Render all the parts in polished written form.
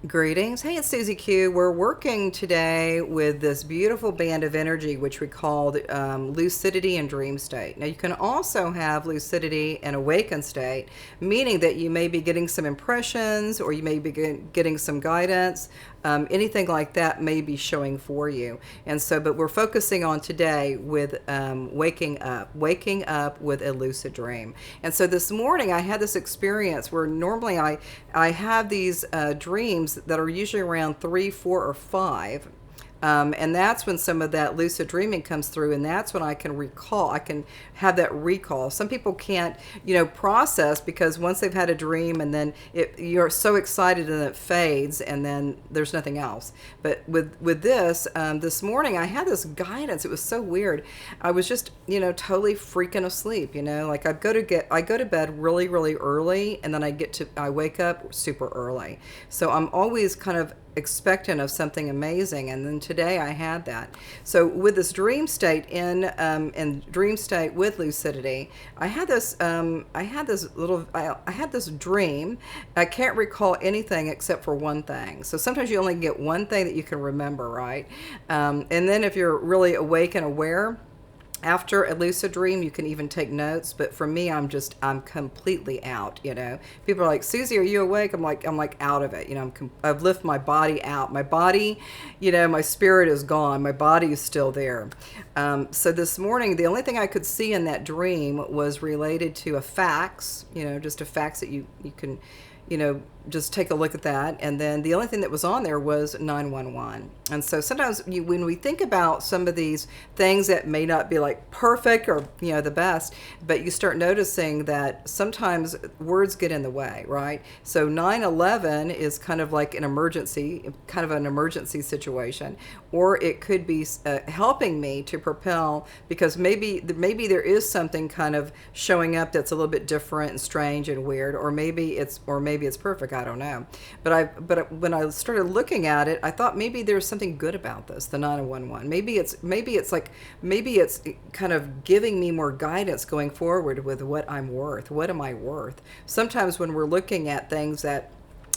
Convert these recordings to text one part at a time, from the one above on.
Greetings. Hey, it's Susie Q. We're working today with this beautiful band of energy, which we call lucidity and dream state. Now, you can also have lucidity and awakened state, meaning that you may be getting some impressions or you may be getting some guidance. Anything like that may be showing for you. And so, but we're focusing on today with waking up with a lucid dream. And so this morning I had this experience where normally I have these dreams that are usually around 3, 4, or 5. And that's when some of that lucid dreaming comes through, and that's when I can recall. I can have that recall. Some people can't, process because once they've had a dream and then you're so excited and it fades, and then there's nothing else. But with this, this morning I had this guidance. It was so weird. I was just, totally freaking asleep. Like I go to bed really, really early, and then I wake up super early. So I'm always kind of expectant of something amazing, and then today I had that. So with this dream state and dream state with lucidity, I had this dream. I can't recall anything except for one thing. So sometimes you only get one thing that you can remember, right? And then if you're really awake and aware after a lucid dream, you can even take notes. But for me, I'm completely out. People are like, Susie, are you awake? I'm like out of it. I've lifted my body out. My body, my spirit is gone. My body is still there. So this morning, the only thing I could see in that dream was related to a fax. Just a fax that you can, just take a look at that. And then the only thing that was on there was 911. And so sometimes when we think about some of these things that may not be like perfect or, the best, but you start noticing that sometimes words get in the way, right? So 911 is kind of like an emergency situation, or it could be helping me to propel, because maybe there is something kind of showing up that's a little bit different and strange and weird, or maybe it's perfect. I don't know. But when I started looking at it, I thought maybe there's something good about this, the 911. Maybe it's kind of giving me more guidance going forward with what I'm worth. What am I worth? Sometimes when we're looking at things that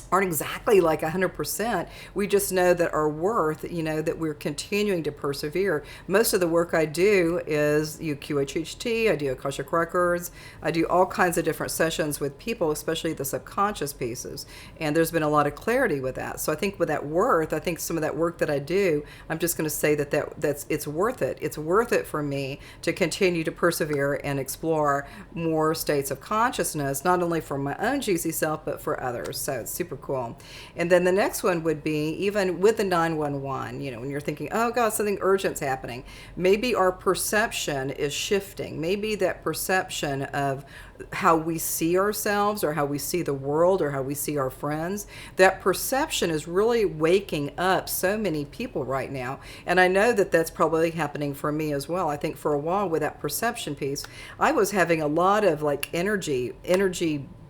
aren't exactly like 100%. We just know that our worth, that we're continuing to persevere. Most of the work I do is QHHT, I do Akashic Records, I do all kinds of different sessions with people, especially the subconscious pieces. And there's been a lot of clarity with that. So I think with that worth, I think some of that work that I do, I'm just going to say that's it's worth it. It's worth it for me to continue to persevere and explore more states of consciousness, not only for my own juicy self, but for others. So it's super cool. And then the next one would be, even with the 911, when you're thinking, oh God, something urgent's happening, maybe our perception is shifting. Maybe that perception of how we see ourselves or how we see the world or how we see our friends, that perception is really waking up so many people right now. And I know that that's probably happening for me as well. I think for a while with that perception piece, I was having a lot of like energy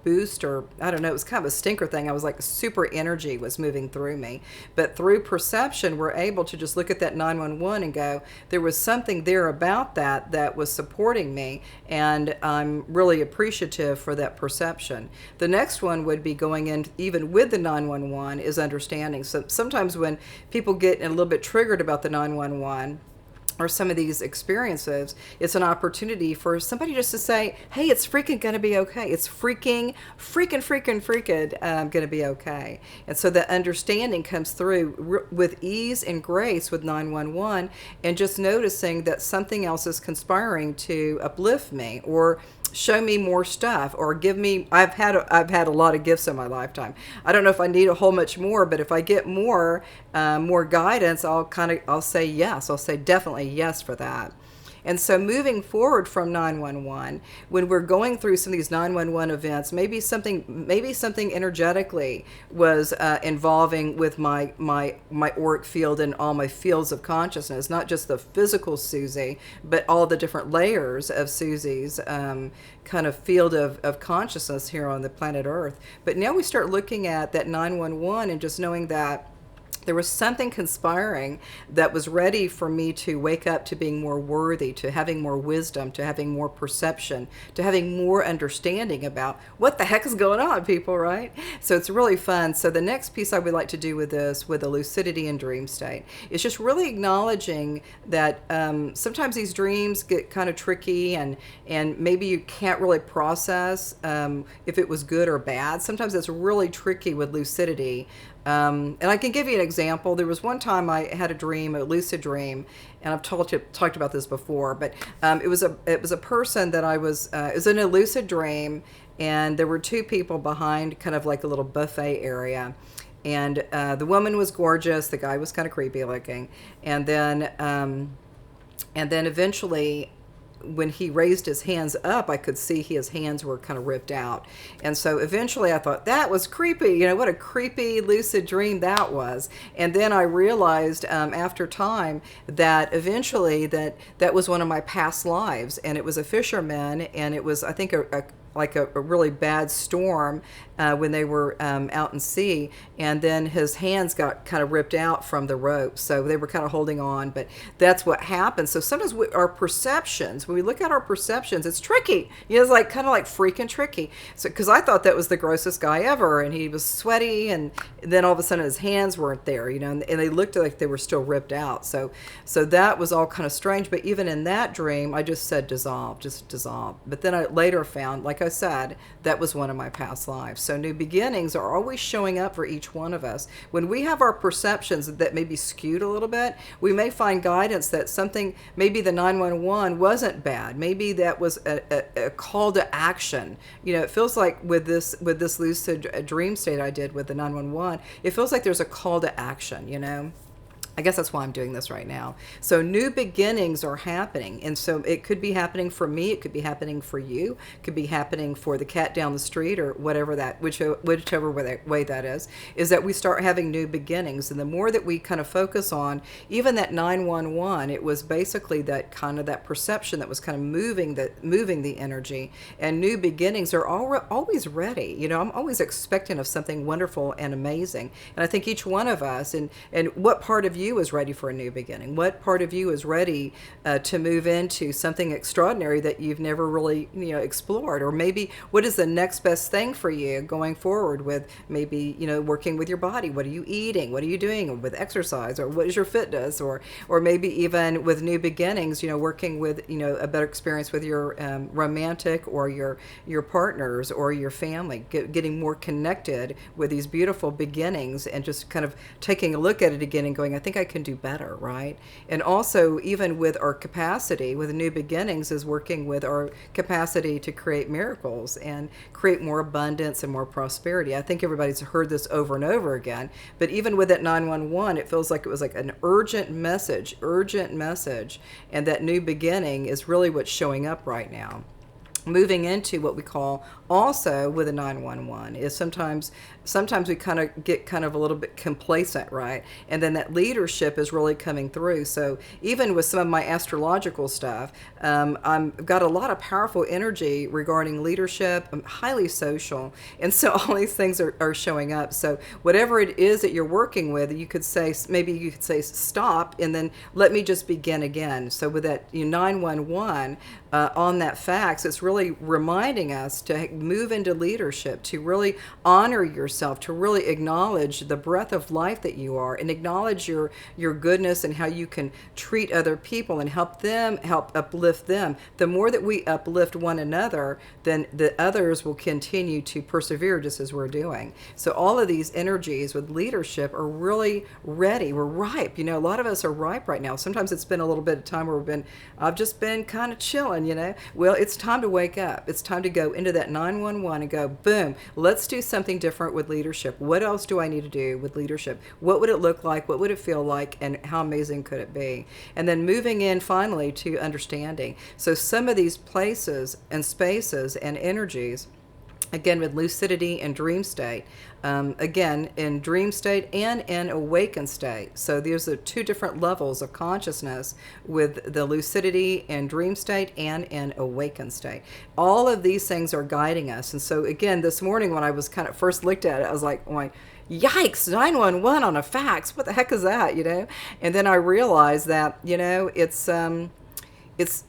boost, or I don't know, it was kind of a stinker thing. I was like, super energy was moving through me. But through perception, we're able to just look at that 911 and go, there was something there about that was supporting me, and I'm really appreciative for that perception. The next one would be going in, even with the 911, is understanding. So sometimes when people get a little bit triggered about the 911, or some of these experiences, it's an opportunity for somebody just to say, hey, it's freaking gonna be okay. It's freaking gonna be okay. And so the understanding comes through with ease and grace with 911, and just noticing that something else is conspiring to uplift me, or show me more stuff, or give me, I've had a lot of gifts in my lifetime. I don't know if I need a whole much more, but if I get more guidance, I'll say yes. I'll say definitely yes for that. And so moving forward from 911, when we're going through some of these 911 events, maybe something energetically was involving with my auric field and all my fields of consciousness, not just the physical Susie, but all the different layers of Susie's kind of field of consciousness here on the planet Earth. But now we start looking at that 911 and just knowing that There was something conspiring that was ready for me to wake up to being more worthy, to having more wisdom, to having more perception, to having more understanding about what the heck is going on, people, right? So it's really fun. So the next piece I would like to do with this, with the lucidity and dream state, is just really acknowledging that sometimes these dreams get kind of tricky, and maybe you can't really process if it was good or bad. Sometimes it's really tricky with lucidity. And I can give you an example. There was one time I had a dream, a lucid dream, and I've talked about this before. But it was a person that it was in a lucid dream, and there were two people behind kind of like a little buffet area, and the woman was gorgeous, the guy was kind of creepy looking, and then eventually, when he raised his hands up, I could see his hands were kind of ripped out. And so eventually I thought, that was creepy. You know, what a creepy lucid dream that was. And then I realized after time that eventually that was one of my past lives. And it was a fisherman, and it was, I think, a really bad storm when they were out in sea, and then his hands got kind of ripped out from the rope, so they were kind of holding on. But that's what happens. So sometimes our perceptions, when we look at our perceptions, it's tricky. You know, it's like kind of like freaking tricky. So because I thought that was the grossest guy ever, and he was sweaty, and then all of a sudden his hands weren't there, you know, and they looked like they were still ripped out. So that was all kind of strange. But even in that dream, I just said dissolve, just dissolve. But then I later found, like I said, that was one of my past lives. So new beginnings are always showing up for each one of us. When we have our perceptions that may be skewed a little bit, we may find guidance that something, maybe the 911 wasn't bad. Maybe that was a call to action. You know, it feels like with this lucid dream state I did with the 911, it feels like there's a call to action, you know. I guess that's why I'm doing this right now. So new beginnings are happening. And so it could be happening for me. It could be happening for you. It could be happening for the cat down the street, or whatever whichever way that is that we start having new beginnings. And the more that we kind of focus on, even that 911, it was basically that kind of that perception that was kind of moving the energy. And new beginnings are always ready. You know, I'm always expecting of something wonderful and amazing. And I think each one of us, and what part of you is ready for a new beginning? What part of you is ready to move into something extraordinary that you've never really, you know, explored? Or maybe what is the next best thing for you going forward with maybe, you know, working with your body? What are you eating? What are you doing with exercise? Or what is your fitness? Or maybe even with new beginnings, you know, working with, you know, a better experience with your romantic or your partners or your family, getting more connected with these beautiful beginnings, and just kind of taking a look at it again and going, I think I can do better, right? And also, even with our capacity, with new beginnings, is working with our capacity to create miracles and create more abundance and more prosperity. I think everybody's heard this over and over again, but even with that 911, it feels like it was like an urgent message, and that new beginning is really what's showing up right now. Moving into what we call also with a 911 is sometimes we kind of get kind of a little bit complacent, right? And then that leadership is really coming through. So even with some of my astrological stuff, I've got a lot of powerful energy regarding leadership. I'm highly social. And so all these things are showing up. So whatever it is that you're working with, maybe you could say stop, and then let me just begin again. So with that 911 on that fax, it's really reminding us to move into leadership, to really honor yourself, to really acknowledge the breath of life that you are, and acknowledge your goodness and how you can treat other people and help uplift them. The more that we uplift one another, then the others will continue to persevere just as we're doing. So all of these energies with leadership are really ready. We're ripe. You know, a lot of us are ripe right now. Sometimes it's been a little bit of time where I've just been kind of chilling, you know. Well, it's time to wake up. It's time to go into that 911 and go, boom, let's do something different with leadership. What else do I need to do with leadership? What would it look like? What would it feel like? And how amazing could it be? And then moving in finally to understanding. So some of these places and spaces and energies, again, with lucidity and dream state, again, in dream state and in awakened state. So there's two different levels of consciousness with the lucidity and dream state and in awakened state. All of these things are guiding us. And so again, this morning when I was kind of first looked at it, I was like, oh my, yikes, 911 on a fax. What the heck is that, And then I realized that,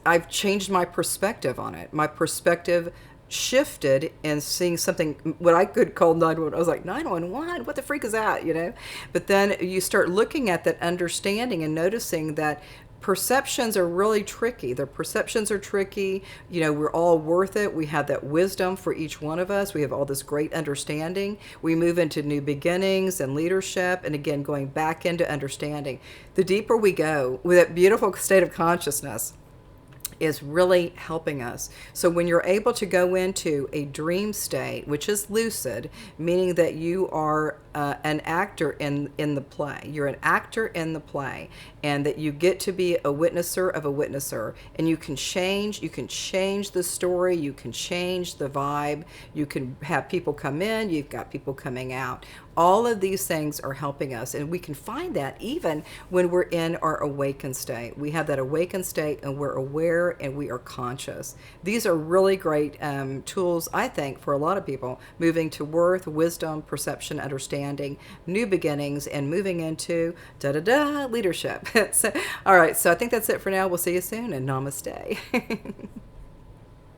I've changed my perspective on it. My perspective shifted in seeing something what I could call 911. I was like, 911, what the freak is that, But then you start looking at that understanding and noticing that perceptions are really tricky. Their perceptions are tricky. We're all worth it. We have that wisdom for each one of us. We have all this great understanding. We move into new beginnings and leadership, and again, going back into understanding. The deeper we go with that beautiful state of consciousness, is really helping us. So when you're able to go into a dream state, which is lucid, meaning that you are an actor in the play. You're an actor in the play, and that you get to be a witnesser of a witnesser, and you can change the story, you can change the vibe, you can have people come in, you've got people coming out. All of these things are helping us, and we can find that even when we're in our awakened state. We have that awakened state, and we're aware, and we are conscious. These are really great tools, I think, for a lot of people moving to worth, wisdom, perception, understanding, new beginnings, and moving into leadership. All right, so I think that's it for now. We'll see you soon, and namaste.